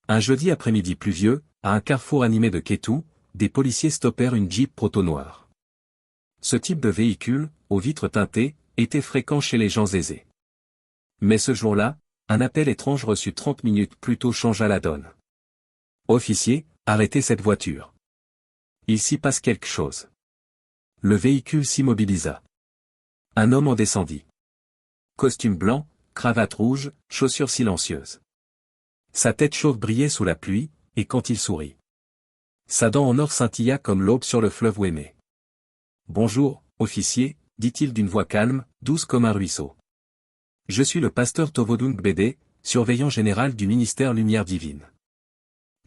Un jeudi après-midi pluvieux, à un carrefour animé de Kétou, des policiers stoppèrent une Jeep Proto noire. Ce type de véhicule, aux vitres teintées, était fréquent chez les gens aisés. Mais ce jour-là, un appel étrange reçu 30 minutes plus tôt changea la donne. Officier, arrêtez cette voiture. Il s'y passe quelque chose. Le véhicule s'immobilisa. Un homme en descendit. Costume blanc, cravate rouge, chaussures silencieuses. Sa tête chauve brillait sous la pluie, et quand il sourit. Sa dent en or scintilla comme l'aube sur le fleuve Ouémé. « Bonjour, officier, dit-il d'une voix calme, douce comme un ruisseau. Je suis le pasteur Tovodung Gbede, surveillant général du ministère Lumière Divine.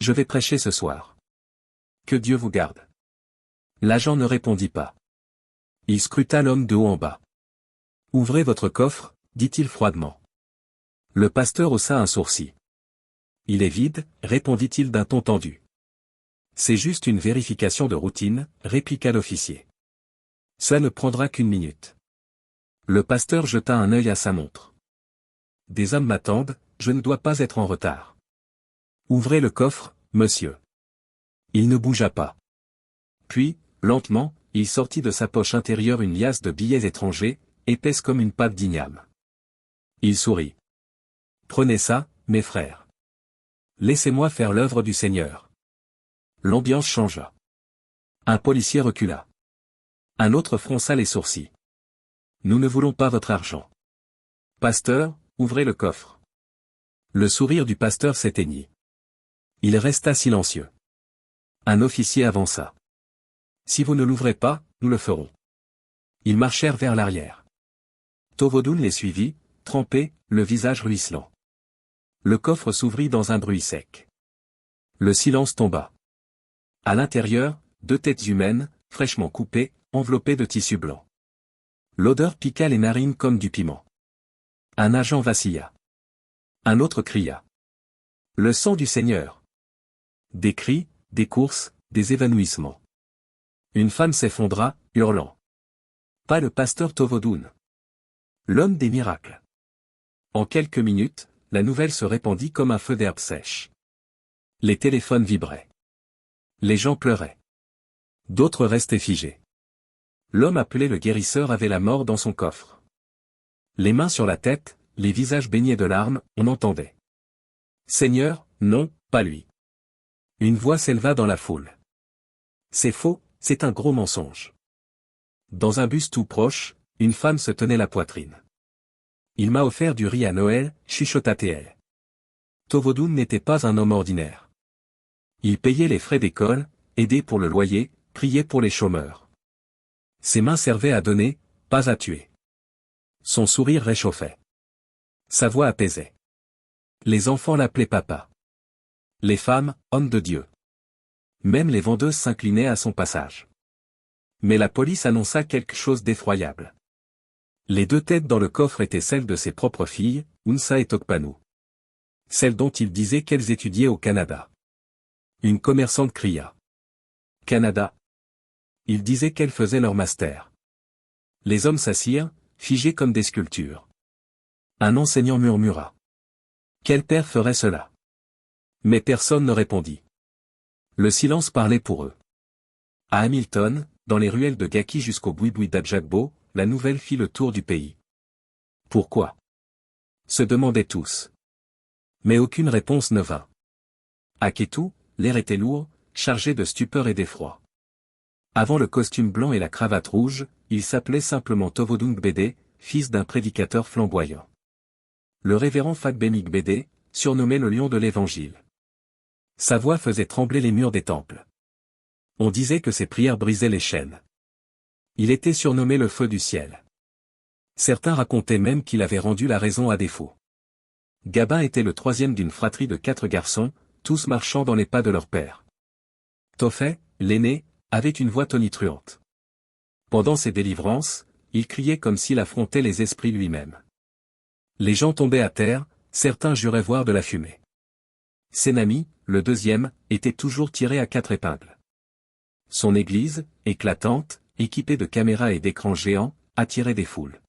Je vais prêcher ce soir. Que Dieu vous garde. » L'agent ne répondit pas. Il scruta l'homme de haut en bas. « Ouvrez votre coffre, dit-il froidement. Le pasteur haussa un sourcil. « Il est vide, répondit-il d'un ton tendu. « C'est juste une vérification de routine, répliqua l'officier. Ça ne prendra qu'une minute. » Le pasteur jeta un œil à sa montre. « Des hommes m'attendent, je ne dois pas être en retard. Ouvrez le coffre, monsieur. » Il ne bougea pas. Puis, lentement, il sortit de sa poche intérieure une liasse de billets étrangers, épaisse comme une pâte d'igname. Il sourit. « Prenez ça, mes frères. Laissez-moi faire l'œuvre du Seigneur. » L'ambiance changea. Un policier recula. Un autre fronça les sourcils. « Nous ne voulons pas votre argent. Pasteur, ouvrez le coffre. » Le sourire du pasteur s'éteignit. Il resta silencieux. Un officier avança. « Si vous ne l'ouvrez pas, nous le ferons. » Ils marchèrent vers l'arrière. Tovodun les suivit, trempé, le visage ruisselant. Le coffre s'ouvrit dans un bruit sec. Le silence tomba. À l'intérieur, 2 têtes humaines, fraîchement coupées, enveloppées de tissu blanc. L'odeur piqua les narines comme du piment. Un agent vacilla. Un autre cria. « Le sang du Seigneur !» Des cris, des courses, des évanouissements. Une femme s'effondra, hurlant. Pas le pasteur Tovodun. L'homme des miracles. En quelques minutes, la nouvelle se répandit comme un feu d'herbe sèche. Les téléphones vibraient. Les gens pleuraient. D'autres restaient figés. L'homme appelé le guérisseur avait la mort dans son coffre. Les mains sur la tête, les visages baignés de larmes, on entendait. « Seigneur, non, pas lui. » Une voix s'éleva dans la foule. « C'est faux, c'est un gros mensonge. » Dans un bus tout proche, une femme se tenait la poitrine. « Il m'a offert du riz à Noël, chuchota-t-elle. » Tovodun n'était pas un homme ordinaire. Il payait les frais d'école, aidait pour le loyer, priait pour les chômeurs. Ses mains servaient à donner, pas à tuer. Son sourire réchauffait. Sa voix apaisait. Les enfants l'appelaient papa. Les femmes, hommes de Dieu. Même les vendeuses s'inclinaient à son passage. Mais la police annonça quelque chose d'effroyable. Les 2 têtes dans le coffre étaient celles de ses propres filles, Unsa et Tokpanu. Celles dont il disait qu'elles étudiaient au Canada. Une commerçante cria. « Canada !» Il disait qu'elles faisaient leur master. Les hommes s'assirent, figés comme des sculptures. Un enseignant murmura. Quel père ferait cela? Mais personne ne répondit. Le silence parlait pour eux. À Hamilton, dans les ruelles de Gaki jusqu'au Boui-Boui d'Abjagbo, la nouvelle fit le tour du pays. Pourquoi? Se demandaient tous. Mais aucune réponse ne vint. À Kétou, l'air était lourd, chargé de stupeur et d'effroi. Avant le costume blanc et la cravate rouge, il s'appelait simplement Tovodun Gbede, fils d'un prédicateur flamboyant. Le révérend Fagbemi Gbede, surnommé le lion de l'Évangile. Sa voix faisait trembler les murs des temples. On disait que ses prières brisaient les chaînes. Il était surnommé le feu du ciel. Certains racontaient même qu'il avait rendu la raison à défaut. Gabin était le 3e d'une fratrie de 4 garçons, tous marchant dans les pas de leur père. Tofé, l'aîné, avait une voix tonitruante. Pendant ses délivrances, il criait comme s'il affrontait les esprits lui-même. Les gens tombaient à terre, certains juraient voir de la fumée. Senami, le 2e, était toujours tiré à 4 épingles. Son église, éclatante, équipée de caméras et d'écrans géants, attirait des foules.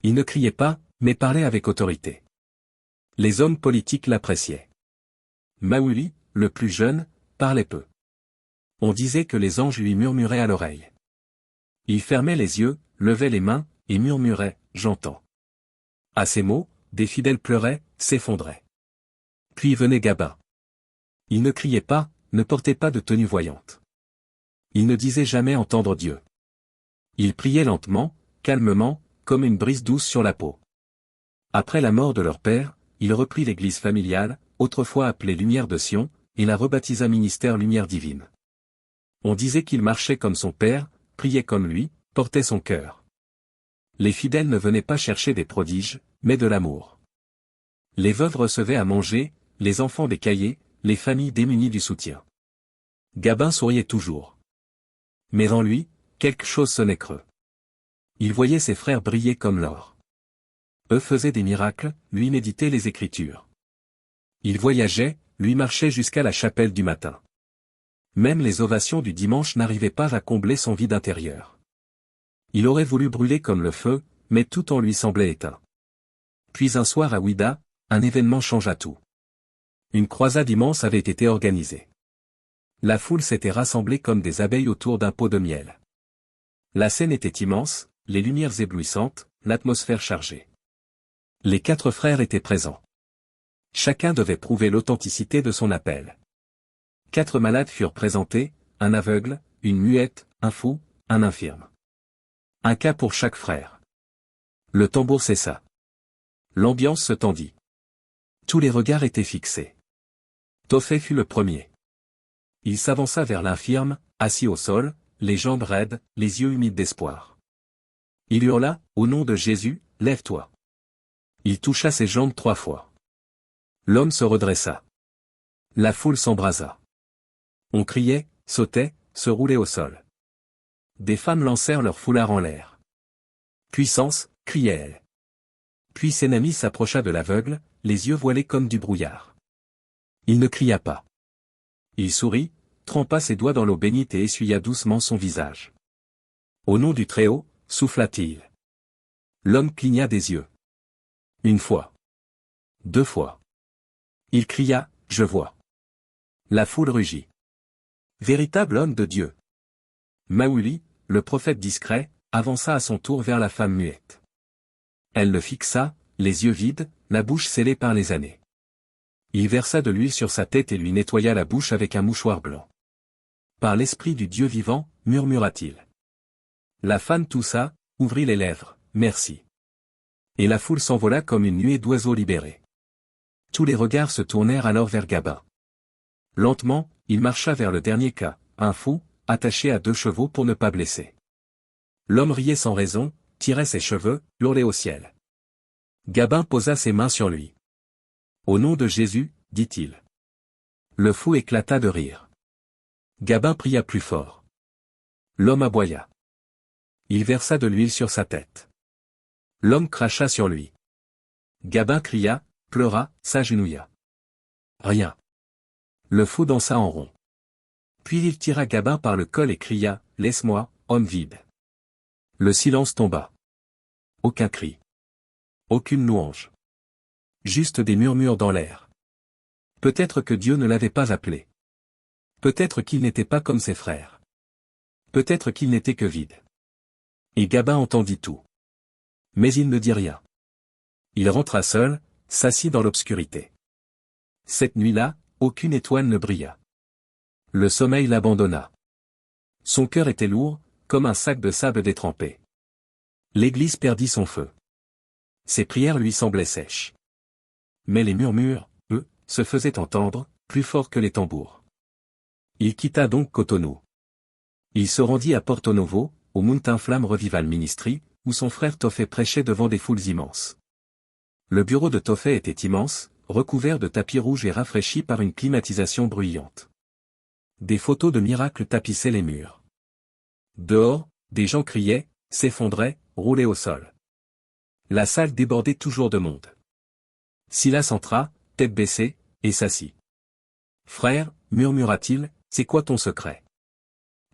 Il ne criait pas, mais parlait avec autorité. Les hommes politiques l'appréciaient. Maouli, le plus jeune, parlait peu. On disait que les anges lui murmuraient à l'oreille. Il fermait les yeux, levait les mains, et murmurait « J'entends ». À ces mots, des fidèles pleuraient, s'effondraient. Puis venait Gabin. Il ne criait pas, ne portait pas de tenue voyante. Il ne disait jamais entendre Dieu. Il priait lentement, calmement, comme une brise douce sur la peau. Après la mort de leur père, il reprit l'église familiale, autrefois appelée Lumière de Sion, et la rebaptisa Ministère Lumière Divine. On disait qu'il marchait comme son père, priait comme lui, portait son cœur. Les fidèles ne venaient pas chercher des prodiges, mais de l'amour. Les veuves recevaient à manger, les enfants des cahiers, les familles démunies du soutien. Gabin souriait toujours. Mais en lui, quelque chose sonnait creux. Il voyait ses frères briller comme l'or. Eux faisaient des miracles, lui méditait les Écritures. Il voyageait, lui marchait jusqu'à la chapelle du matin. Même les ovations du dimanche n'arrivaient pas à combler son vide intérieur. Il aurait voulu brûler comme le feu, mais tout en lui semblait éteint. Puis un soir à Ouida, un événement changea tout. Une croisade immense avait été organisée. La foule s'était rassemblée comme des abeilles autour d'un pot de miel. La scène était immense, les lumières éblouissantes, l'atmosphère chargée. Les 4 frères étaient présents. Chacun devait prouver l'authenticité de son appel. 4 malades furent présentés, un aveugle, une muette, un fou, un infirme. Un cas pour chaque frère. Le tambour cessa. L'ambiance se tendit. Tous les regards étaient fixés. Tophée fut le premier. Il s'avança vers l'infirme, assis au sol, les jambes raides, les yeux humides d'espoir. Il hurla, au nom de Jésus, lève-toi. Il toucha ses jambes 3 fois. L'homme se redressa. La foule s'embrasa. On criait, sautait, se roulait au sol. Des femmes lancèrent leurs foulards en l'air. Puissance, criait-elle. Puis Sénami s'approcha de l'aveugle, les yeux voilés comme du brouillard. Il ne cria pas. Il sourit, trempa ses doigts dans l'eau bénite et essuya doucement son visage. Au nom du Très-Haut, souffla-t-il. L'homme cligna des yeux. 1 fois. 2 fois. Il cria, je vois. La foule rugit. Véritable homme de Dieu. Maouli, le prophète discret, avança à son tour vers la femme muette. Elle le fixa, les yeux vides, la bouche scellée par les années. Il versa de l'huile sur sa tête et lui nettoya la bouche avec un mouchoir blanc. Par l'esprit du Dieu vivant, murmura-t-il. La femme toussa, ouvrit les lèvres, merci. Et la foule s'envola comme une nuée d'oiseaux libérés. Tous les regards se tournèrent alors vers Gabin. Lentement, il marcha vers le dernier cas, un fou, attaché à 2 chevaux pour ne pas blesser. L'homme riait sans raison, tirait ses cheveux, hurlait au ciel. Gabin posa ses mains sur lui. Au nom de Jésus, dit-il. Le fou éclata de rire. Gabin pria plus fort. L'homme aboya. Il versa de l'huile sur sa tête. L'homme cracha sur lui. Gabin cria, pleura, s'agenouilla. Rien. Le fou dansa en rond. Puis il tira Gabin par le col et cria, laisse-moi, homme vide. Le silence tomba. Aucun cri. Aucune louange. Juste des murmures dans l'air. Peut-être que Dieu ne l'avait pas appelé. Peut-être qu'il n'était pas comme ses frères. Peut-être qu'il n'était que vide. Et Gabin entendit tout. Mais il ne dit rien. Il rentra seul, s'assit dans l'obscurité. Cette nuit-là, aucune étoile ne brilla. Le sommeil l'abandonna. Son cœur était lourd, comme un sac de sable détrempé. L'église perdit son feu. Ses prières lui semblaient sèches. Mais les murmures, eux, se faisaient entendre, plus forts que les tambours. Il quitta donc Cotonou. Il se rendit à Porto Novo, au Mountain Flame Revival Ministry, où son frère Tophée prêchait devant des foules immenses. Le bureau de Tophée était immense, recouvert de tapis rouges et rafraîchi par une climatisation bruyante. Des photos de miracles tapissaient les murs. Dehors, des gens criaient, s'effondraient, roulaient au sol. La salle débordait toujours de monde. Silas entra, tête baissée, et s'assit. « Frère, murmura-t-il, c'est quoi ton secret ?»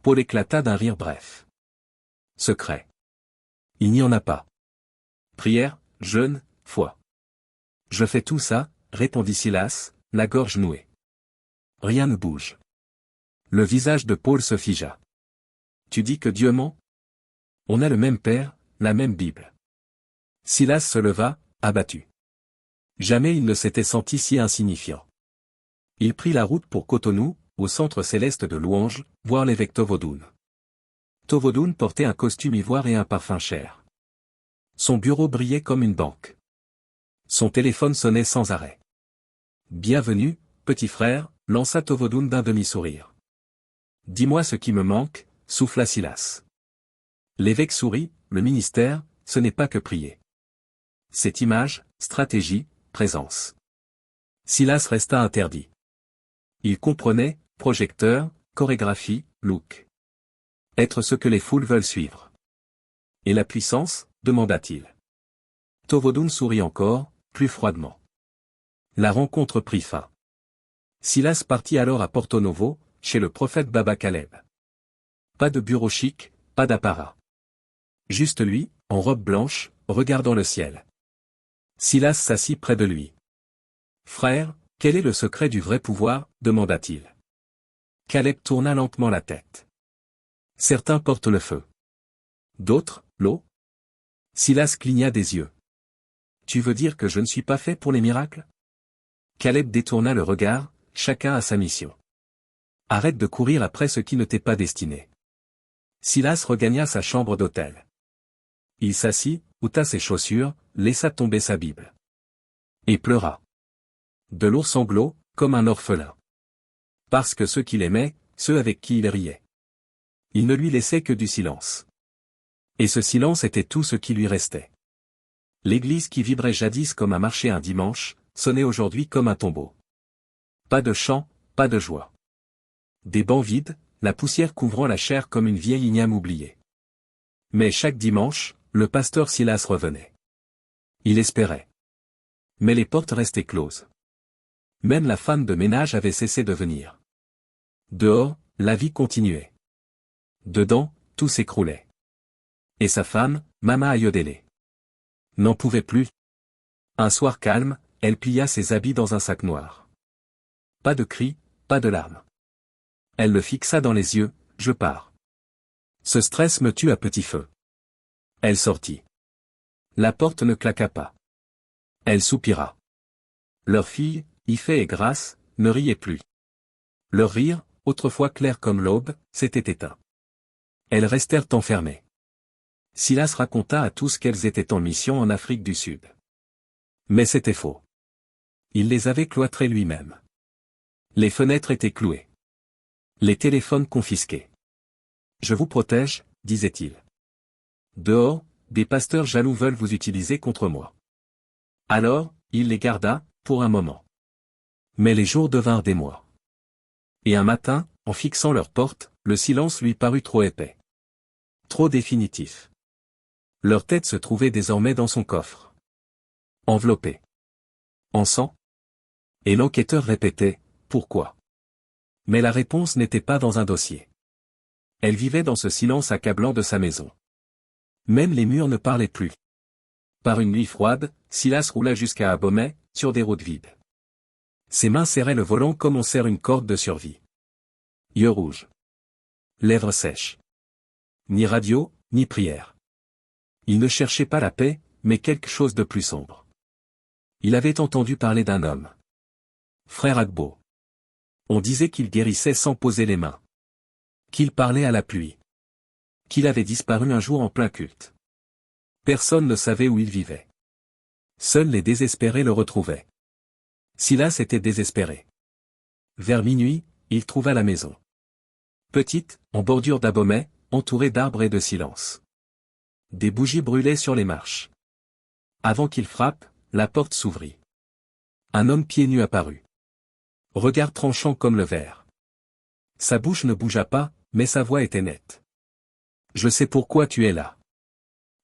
Paul éclata d'un rire bref. « Secret. Il n'y en a pas. Prière, jeûne, foi. Je fais tout ça, répondit Silas, la gorge nouée. rien ne bouge. Le visage de Paul se figea. Tu dis que Dieu ment? On a le même Père, la même Bible. Silas se leva, abattu. Jamais il ne s'était senti si insignifiant. Il prit la route pour Cotonou, au centre céleste de louanges, voir l'évêque Tovodoun. Tovodoun portait un costume ivoire et un parfum cher. Son bureau brillait comme une banque. Son téléphone sonnait sans arrêt. Bienvenue, petit frère, lança Tovodoun d'un demi-sourire. Dis-moi ce qui me manque, souffla Silas. L'évêque sourit, le ministère, ce n'est pas que prier. C'est image, stratégie, présence. Silas resta interdit. Il comprenait, projecteur, chorégraphie, look. Être ce que les foules veulent suivre. Et la puissance, demanda-t-il. Tovodoun sourit encore, plus froidement. La rencontre prit fin. Silas partit alors à Porto Novo, chez le prophète Baba Caleb. Pas de bureau chic, pas d'apparat. Juste lui, en robe blanche, regardant le ciel. Silas s'assit près de lui. Frère, quel est le secret du vrai pouvoir, demanda-t-il. Caleb tourna lentement la tête. Certains portent le feu. D'autres, l'eau. Silas cligna des yeux. Tu veux dire que je ne suis pas fait pour les miracles? Caleb détourna le regard, chacun a sa mission. Arrête de courir après ce qui ne t'est pas destiné. Silas regagna sa chambre d'hôtel. Il s'assit, ôta ses chaussures, laissa tomber sa Bible. Et pleura. De lourds sanglots, comme un orphelin. Parce que ceux qu'il aimait, ceux avec qui il riait. Il ne lui laissait que du silence. Et ce silence était tout ce qui lui restait. L'église qui vibrait jadis comme un marché un dimanche, sonnait aujourd'hui comme un tombeau. Pas de chant, pas de joie. Des bancs vides, la poussière couvrant la chair comme une vieille igname oubliée. Mais chaque dimanche, le pasteur Silas revenait. Il espérait. Mais les portes restaient closes. Même la femme de ménage avait cessé de venir. Dehors, la vie continuait. Dedans, tout s'écroulait. Et sa femme, Mama Ayodele, n'en pouvait plus. Un soir calme, elle plia ses habits dans un sac noir. Pas de cris, pas de larmes. Elle le fixa dans les yeux, je pars. Ce stress me tue à petit feu. Elle sortit. La porte ne claqua pas. Elle soupira. Leur fille, Ifé et Grâce, ne riaient plus. Leur rire, autrefois clair comme l'aube, s'était éteint. Elles restèrent enfermées. Silas raconta à tous qu'elles étaient en mission en Afrique du Sud. Mais c'était faux. Il les avait cloîtrées lui-même. Les fenêtres étaient clouées. Les téléphones confisqués. Je vous protège, disait-il. Dehors, des pasteurs jaloux veulent vous utiliser contre moi. Alors, il les garda, pour un moment. Mais les jours devinrent des mois. Et un matin, en fixant leurs portes, le silence lui parut trop épais. Trop définitif. Leur tête se trouvait désormais dans son coffre. Enveloppée. En sang. Et l'enquêteur répétait, pourquoi? Mais la réponse n'était pas dans un dossier. Elle vivait dans ce silence accablant de sa maison. Même les murs ne parlaient plus. Par une nuit froide, Silas roula jusqu'à Abomey, sur des routes vides. Ses mains serraient le volant comme on serre une corde de survie. Yeux rouges. Lèvres sèches. Ni radio, ni prière. Il ne cherchait pas la paix, mais quelque chose de plus sombre. Il avait entendu parler d'un homme. Frère Agbo. On disait qu'il guérissait sans poser les mains. Qu'il parlait à la pluie. Qu'il avait disparu un jour en plein culte. Personne ne savait où il vivait. Seuls les désespérés le retrouvaient. Silas était désespéré. Vers minuit, il trouva la maison. Petite, en bordure d'Abomey, entourée d'arbres et de silence. Des bougies brûlaient sur les marches. Avant qu'il frappe, la porte s'ouvrit. Un homme pieds nus apparut. Regard tranchant comme le verre. Sa bouche ne bougea pas, mais sa voix était nette. Je sais pourquoi tu es là.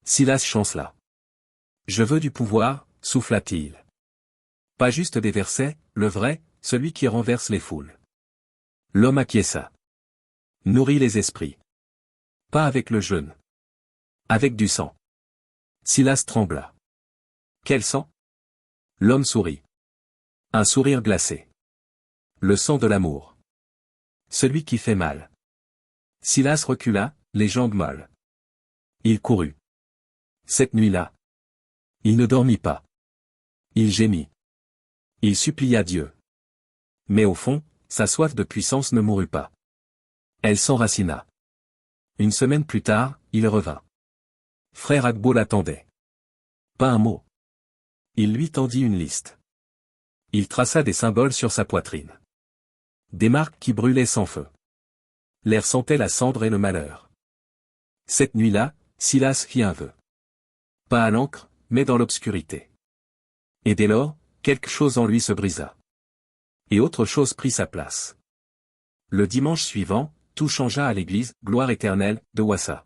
Silas chancela. Je veux du pouvoir, souffla-t-il. Pas juste des versets, le vrai, celui qui renverse les foules. L'homme acquiesça. Nourrit les esprits. Pas avec le jeûne. Avec du sang. Silas trembla. Quel sang? L'homme sourit. Un sourire glacé. Le sang de l'amour. Celui qui fait mal. Silas recula, les jambes molles. Il courut. Cette nuit-là. Il ne dormit pas. Il gémit. Il supplia Dieu. Mais au fond, sa soif de puissance ne mourut pas. Elle s'enracina. Une semaine plus tard, il revint. Frère Agbo l'attendait. Pas un mot. Il lui tendit une liste. Il traça des symboles sur sa poitrine. Des marques qui brûlaient sans feu. L'air sentait la cendre et le malheur. Cette nuit-là, Silas fit un vœu. Pas à l'encre, mais dans l'obscurité. Et dès lors, quelque chose en lui se brisa. Et autre chose prit sa place. Le dimanche suivant, tout changea à l'église, gloire éternelle, de Wassa.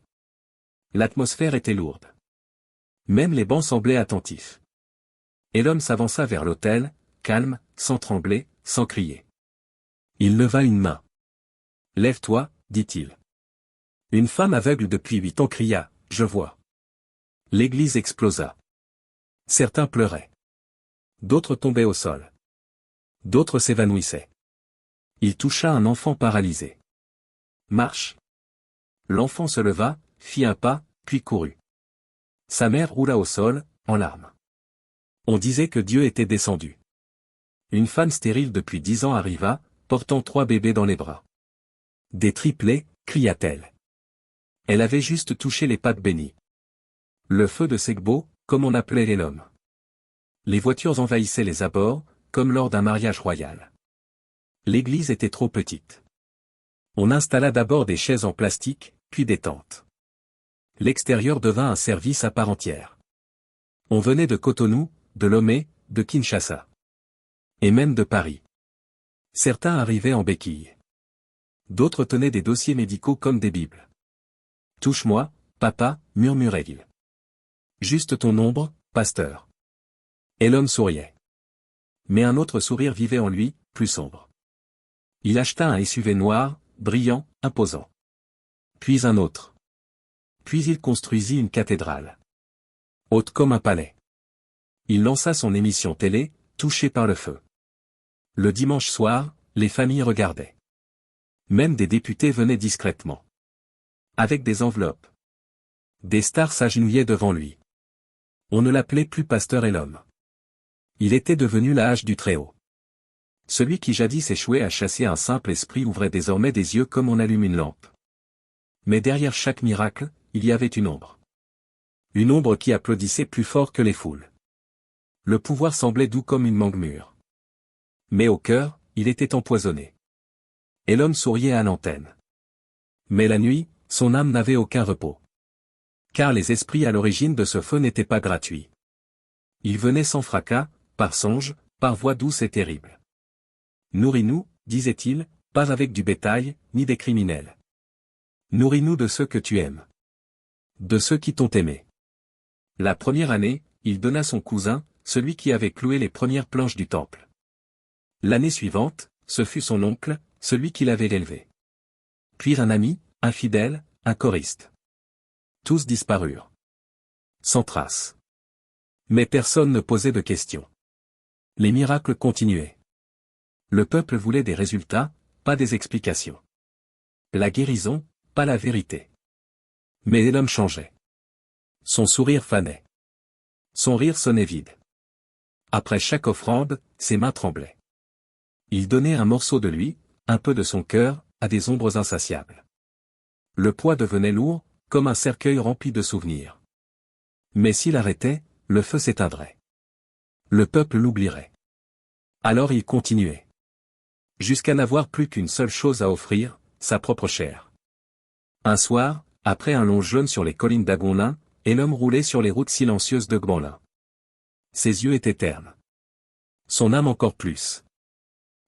L'atmosphère était lourde. Même les bancs semblaient attentifs. Et l'homme s'avança vers l'autel, calme, sans trembler, sans crier. Il leva une main. « Lève-toi, dit-il. » Une femme aveugle depuis 8 ans cria, « Je vois. » L'église explosa. Certains pleuraient. D'autres tombaient au sol. D'autres s'évanouissaient. Il toucha un enfant paralysé. « Marche. » L'enfant se leva, fit un pas, puis courut. Sa mère roula au sol, en larmes. On disait que Dieu était descendu. Une femme stérile depuis 10 ans arriva, portant 3 bébés dans les bras. Des triplés, cria-t-elle. Elle avait juste touché les pattes bénies. Le feu de Segbo, comme on appelait les l'homme. Les voitures envahissaient les abords, comme lors d'un mariage royal. L'église était trop petite. On installa d'abord des chaises en plastique, puis des tentes. L'extérieur devint un service à part entière. On venait de Cotonou, de Lomé, de Kinshasa. Et même de Paris. Certains arrivaient en béquille. D'autres tenaient des dossiers médicaux comme des bibles. « Touche-moi, papa, murmurait-il. Juste ton ombre, pasteur. » Et l'homme souriait. Mais un autre sourire vivait en lui, plus sombre. Il acheta un SUV noir, brillant, imposant. Puis un autre. Puis il construisit une cathédrale. Haute comme un palais. Il lança son émission télé, touchée par le feu. Le dimanche soir, les familles regardaient. Même des députés venaient discrètement. Avec des enveloppes. Des stars s'agenouillaient devant lui. On ne l'appelait plus pasteur et l'homme. Il était devenu la hache du Très-Haut. Celui qui jadis échouait à chasser un simple esprit ouvrait désormais des yeux comme on allume une lampe. Mais derrière chaque miracle, il y avait une ombre. Une ombre qui applaudissait plus fort que les foules. Le pouvoir semblait doux comme une mangue mûre. Mais au cœur, il était empoisonné. Et l'homme souriait à l'antenne. Mais la nuit, son âme n'avait aucun repos. Car les esprits à l'origine de ce feu n'étaient pas gratuits. Ils venaient sans fracas, par songe, par voix douce et terrible. Nourris-nous, disait-il, pas avec du bétail, ni des criminels. Nourris-nous de ceux que tu aimes. De ceux qui t'ont aimé. La première année, il donna son cousin, celui qui avait cloué les premières planches du temple. L'année suivante, ce fut son oncle, celui qui l'avait élevé. Puis un ami, un fidèle, un choriste. Tous disparurent. Sans trace. Mais personne ne posait de questions. Les miracles continuaient. Le peuple voulait des résultats, pas des explications. La guérison, pas la vérité. Mais l'homme changeait. Son sourire fanait. Son rire sonnait vide. Après chaque offrande, ses mains tremblaient. Il donnait un morceau de lui, un peu de son cœur, à des ombres insatiables. Le poids devenait lourd, comme un cercueil rempli de souvenirs. Mais s'il arrêtait, le feu s'éteindrait. Le peuple l'oublierait. Alors il continuait. Jusqu'à n'avoir plus qu'une seule chose à offrir, sa propre chair. Un soir, après un long jeûne sur les collines d'Agonlin, et l'homme roulait sur les routes silencieuses de Gbanlin. Ses yeux étaient ternes. Son âme encore plus.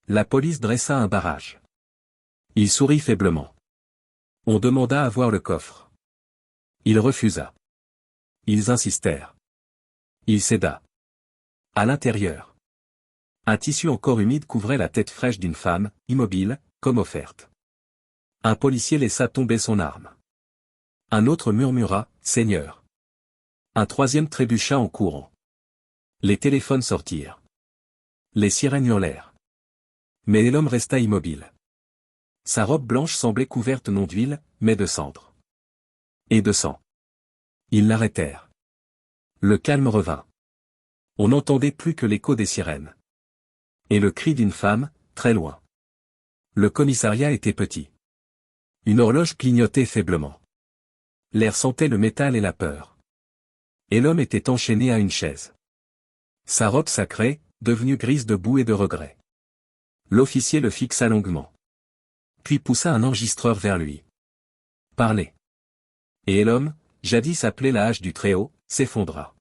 La police dressa un barrage. Il sourit faiblement. On demanda à voir le coffre. Il refusa. Ils insistèrent. Il céda. À l'intérieur. Un tissu encore humide couvrait la tête fraîche d'une femme, immobile, comme offerte. Un policier laissa tomber son arme. Un autre murmura, « Seigneur ». Un troisième trébucha en courant. Les téléphones sortirent. Les sirènes hurlèrent. Mais l'homme resta immobile. Sa robe blanche semblait couverte non d'huile, mais de cendre. Et de sang. Ils l'arrêtèrent. Le calme revint. On n'entendait plus que l'écho des sirènes. Et le cri d'une femme, très loin. Le commissariat était petit. Une horloge clignotait faiblement. L'air sentait le métal et la peur. Et l'homme était enchaîné à une chaise. Sa robe sacrée, devenue grise de boue et de regret. L'officier le fixa longuement. Puis poussa un enregistreur vers lui. Parlez. Et l'homme, jadis appelé la hache du Très-Haut, s'effondra.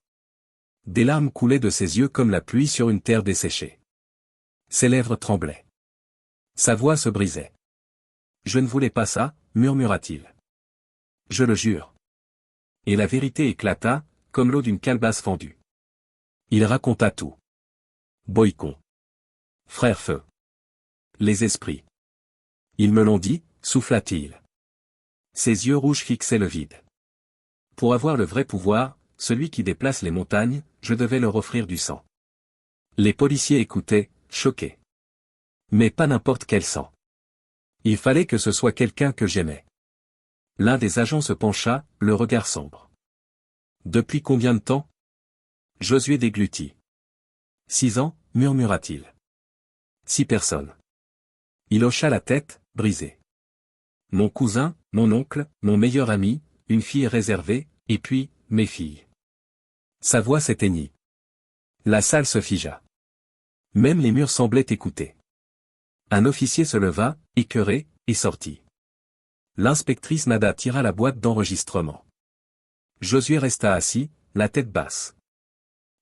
Des larmes coulaient de ses yeux comme la pluie sur une terre desséchée. Ses lèvres tremblaient. Sa voix se brisait. Je ne voulais pas ça, murmura-t-il. Je le jure. Et la vérité éclata, comme l'eau d'une calebasse fendue. Il raconta tout. Boycon. Frère Feu. Les esprits. Ils me l'ont dit, souffla-t-il. Ses yeux rouges fixaient le vide. Pour avoir le vrai pouvoir, celui qui déplace les montagnes, je devais leur offrir du sang. Les policiers écoutaient, choqués. Mais pas n'importe quel sang. Il fallait que ce soit quelqu'un que j'aimais. L'un des agents se pencha, le regard sombre. Depuis combien de temps? Josué déglutit. 6 ans, murmura-t-il. 6 personnes. Il hocha la tête, brisé. Mon cousin, mon oncle, mon meilleur ami, une fille réservée, et puis, mes filles. Sa voix s'éteignit. La salle se figea. Même les murs semblaient écouter. Un officier se leva, écœuré, et sortit. L'inspectrice Nada tira la boîte d'enregistrement. Josué resta assis, la tête basse.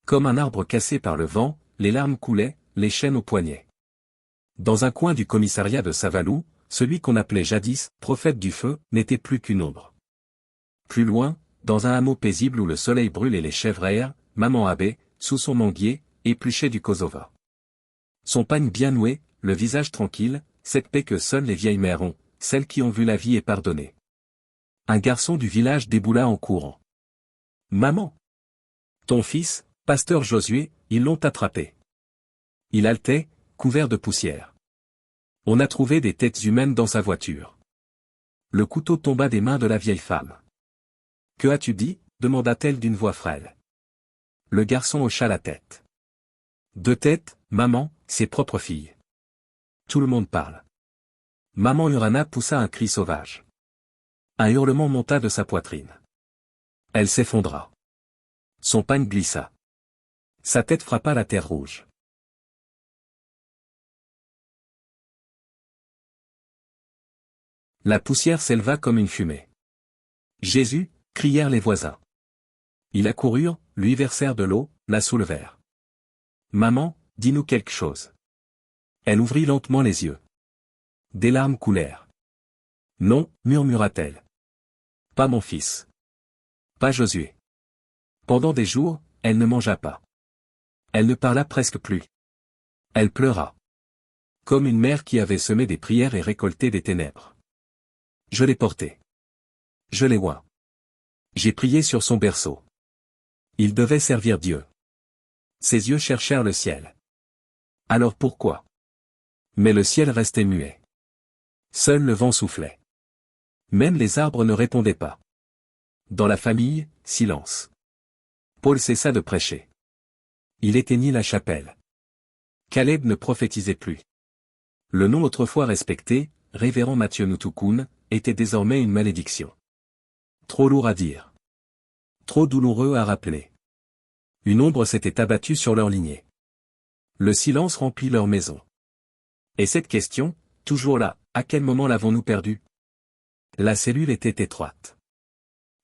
Comme un arbre cassé par le vent, les larmes coulaient, les chaînes aux poignets. Dans un coin du commissariat de Savalou, celui qu'on appelait jadis « prophète du feu » n'était plus qu'une ombre. Plus loin, dans un hameau paisible où le soleil brûle et les chèvres errent, maman Abbé, sous son manguier, épluchait du Kosova. Son pagne bien noué, le visage tranquille, cette paix que seules les vieilles mères ont, celles qui ont vu la vie et pardonné. Un garçon du village déboula en courant. « Maman! Ton fils, pasteur Josué, ils l'ont attrapé. Il haletait, couvert de poussière. On a trouvé des têtes humaines dans sa voiture. » Le couteau tomba des mains de la vieille femme. « Que as-tu dit » demanda-t-elle d'une voix frêle. Le garçon hocha la tête. « 2 têtes, maman, ses propres filles. » Tout le monde parle. Maman Urana poussa un cri sauvage. Un hurlement monta de sa poitrine. Elle s'effondra. Son pagne glissa. Sa tête frappa la terre rouge. La poussière s'éleva comme une fumée. « Jésus !» crièrent les voisins. Ils accoururent, lui versèrent de l'eau, la soulevèrent. « Maman, dis-nous quelque chose. » Elle ouvrit lentement les yeux. Des larmes coulèrent. « Non, murmura-t-elle. Pas mon fils. Pas Josué. » Pendant des jours, elle ne mangea pas. Elle ne parla presque plus. Elle pleura. Comme une mère qui avait semé des prières et récolté des ténèbres. Je l'ai porté. Je l'ai oint. J'ai prié sur son berceau. Il devait servir Dieu. Ses yeux cherchèrent le ciel. Alors pourquoi? Mais le ciel restait muet. Seul le vent soufflait. Même les arbres ne répondaient pas. Dans la famille, silence. Paul cessa de prêcher. Il éteignit la chapelle. Caleb ne prophétisait plus. Le nom autrefois respecté, révérend Mathieu Nutukun, était désormais une malédiction. Trop lourd à dire. Trop douloureux à rappeler. Une ombre s'était abattue sur leur lignée. Le silence remplit leur maison. Et cette question, toujours là, à quel moment l'avons-nous perdue? La cellule était étroite.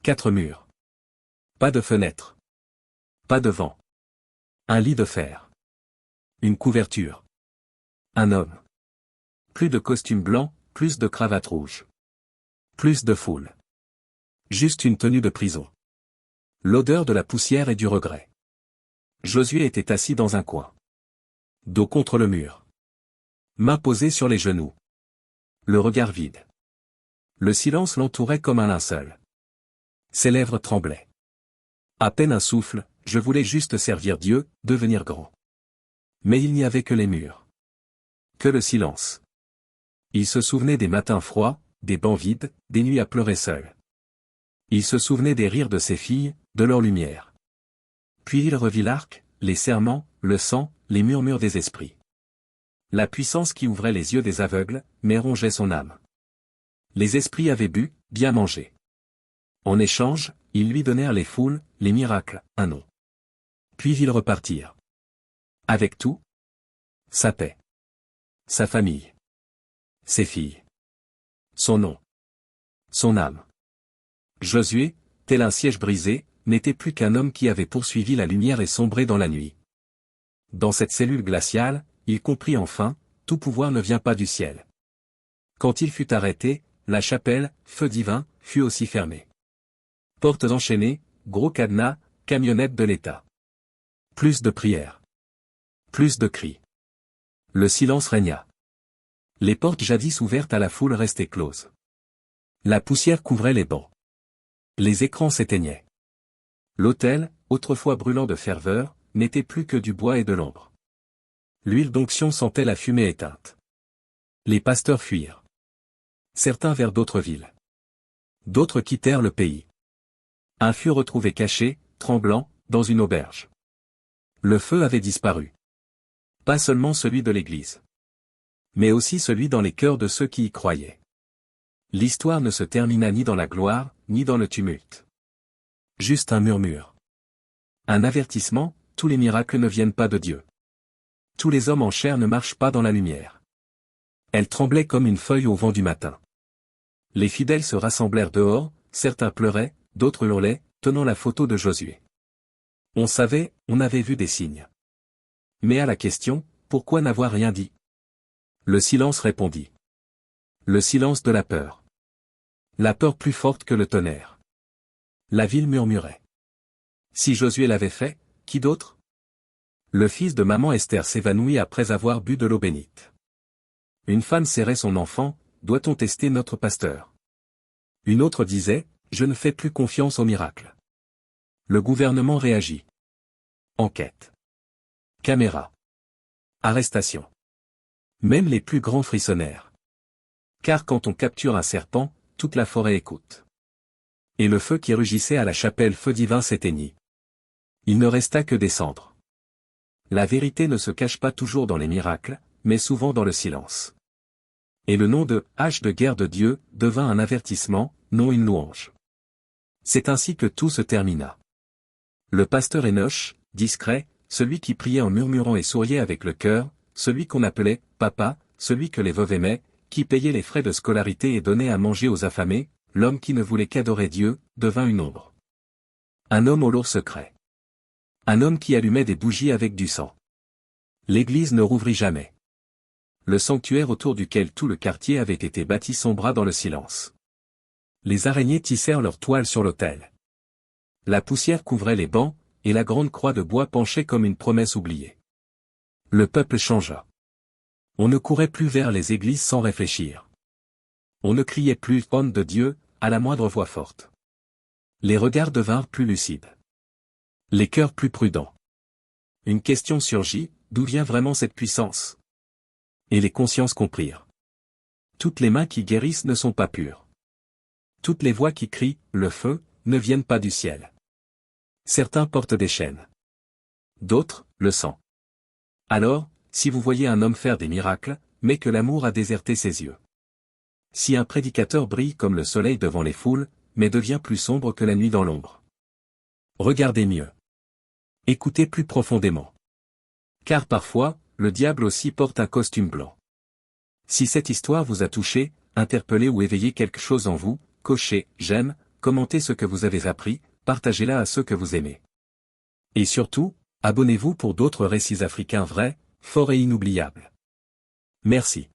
4 murs. Pas de fenêtre. Pas de vent. Un lit de fer. Une couverture. Un homme. Plus de costume blanc, plus de cravate rouge. Plus de foule. Juste une tenue de prison. L'odeur de la poussière et du regret. Josué était assis dans un coin. Dos contre le mur. Mains posées sur les genoux. Le regard vide. Le silence l'entourait comme un linceul. Ses lèvres tremblaient. À peine un souffle, je voulais juste servir Dieu, devenir grand. Mais il n'y avait que les murs. que le silence. Il se souvenait des matins froids, des bancs vides, des nuits à pleurer seul. Il se souvenait des rires de ses filles, de leur lumière. Puis il revit l'arc, les serments, le sang, les murmures des esprits. La puissance qui ouvrait les yeux des aveugles, mais rongeait son âme. Les esprits avaient bu, bien mangé. En échange, ils lui donnèrent les foules, les miracles, un nom. Puis ils repartirent. Avec tout, sa paix, sa famille, ses filles, son nom, son âme. Josué, tel un siège brisé, n'était plus qu'un homme qui avait poursuivi la lumière et sombré dans la nuit. Dans cette cellule glaciale, il comprit enfin, tout pouvoir ne vient pas du ciel. Quand il fut arrêté, la chapelle, feu divin, fut aussi fermée. Portes enchaînées, gros cadenas, camionnettes de l'État. Plus de prières. Plus de cris. Le silence régna. Les portes jadis ouvertes à la foule restaient closes. La poussière couvrait les bancs. Les écrans s'éteignaient. L'autel, autrefois brûlant de ferveur, n'était plus que du bois et de l'ombre. L'huile d'onction sentait la fumée éteinte. Les pasteurs fuirent. Certains vers d'autres villes. D'autres quittèrent le pays. Un fut retrouvé caché, tremblant, dans une auberge. Le feu avait disparu. Pas seulement celui de l'Église, mais aussi celui dans les cœurs de ceux qui y croyaient. L'histoire ne se termina ni dans la gloire, ni dans le tumulte. Juste un murmure. Un avertissement, tous les miracles ne viennent pas de Dieu. Tous les hommes en chair ne marchent pas dans la lumière. Elle tremblait comme une feuille au vent du matin. Les fidèles se rassemblèrent dehors, certains pleuraient, d'autres hurlaient, tenant la photo de Josué. On savait, on avait vu des signes. Mais à la question, pourquoi n'avoir rien dit? Le silence répondit. Le silence de la peur. La peur plus forte que le tonnerre. La ville murmurait. Si Josué l'avait fait, qui d'autre? Le fils de maman Esther s'évanouit après avoir bu de l'eau bénite. Une femme serrait son enfant, doit-on tester notre pasteur? Une autre disait, je ne fais plus confiance aux miracles. Le gouvernement réagit. Enquête. Caméra. Arrestation. Même les plus grands frissonnèrent. Car quand on capture un serpent, toute la forêt écoute. Et le feu qui rugissait à la chapelle feu divin s'éteignit. Il ne resta que des cendres. La vérité ne se cache pas toujours dans les miracles, mais souvent dans le silence. Et le nom de hache de guerre de Dieu devint un avertissement, non une louange. C'est ainsi que tout se termina. Le pasteur Enoch, discret, celui qui priait en murmurant et souriait avec le cœur, celui qu'on appelait « papa », celui que les veuves aimaient, qui payait les frais de scolarité et donnait à manger aux affamés, l'homme qui ne voulait qu'adorer Dieu, devint une ombre. Un homme au lourd secret. Un homme qui allumait des bougies avec du sang. L'église ne rouvrit jamais. Le sanctuaire autour duquel tout le quartier avait été bâti sombra dans le silence. Les araignées tissèrent leurs toiles sur l'autel. La poussière couvrait les bancs, et la grande croix de bois penchait comme une promesse oubliée. Le peuple changea. On ne courait plus vers les églises sans réfléchir. On ne criait plus « Homme de Dieu » à la moindre voix forte. Les regards devinrent plus lucides. Les cœurs plus prudents. Une question surgit, d'où vient vraiment cette puissance? Et les consciences comprirent. Toutes les mains qui guérissent ne sont pas pures. Toutes les voix qui crient « le feu » ne viennent pas du ciel. Certains portent des chaînes. D'autres, le sang. Alors, si vous voyez un homme faire des miracles, mais que l'amour a déserté ses yeux. Si un prédicateur brille comme le soleil devant les foules, mais devient plus sombre que la nuit dans l'ombre. Regardez mieux. Écoutez plus profondément. Car parfois, le diable aussi porte un costume blanc. Si cette histoire vous a touché, interpellé ou éveillé quelque chose en vous, cochez « j'aime », commentez ce que vous avez appris, partagez-la à ceux que vous aimez. Et surtout, abonnez-vous pour d'autres récits africains vrais, forts et inoubliables. Merci.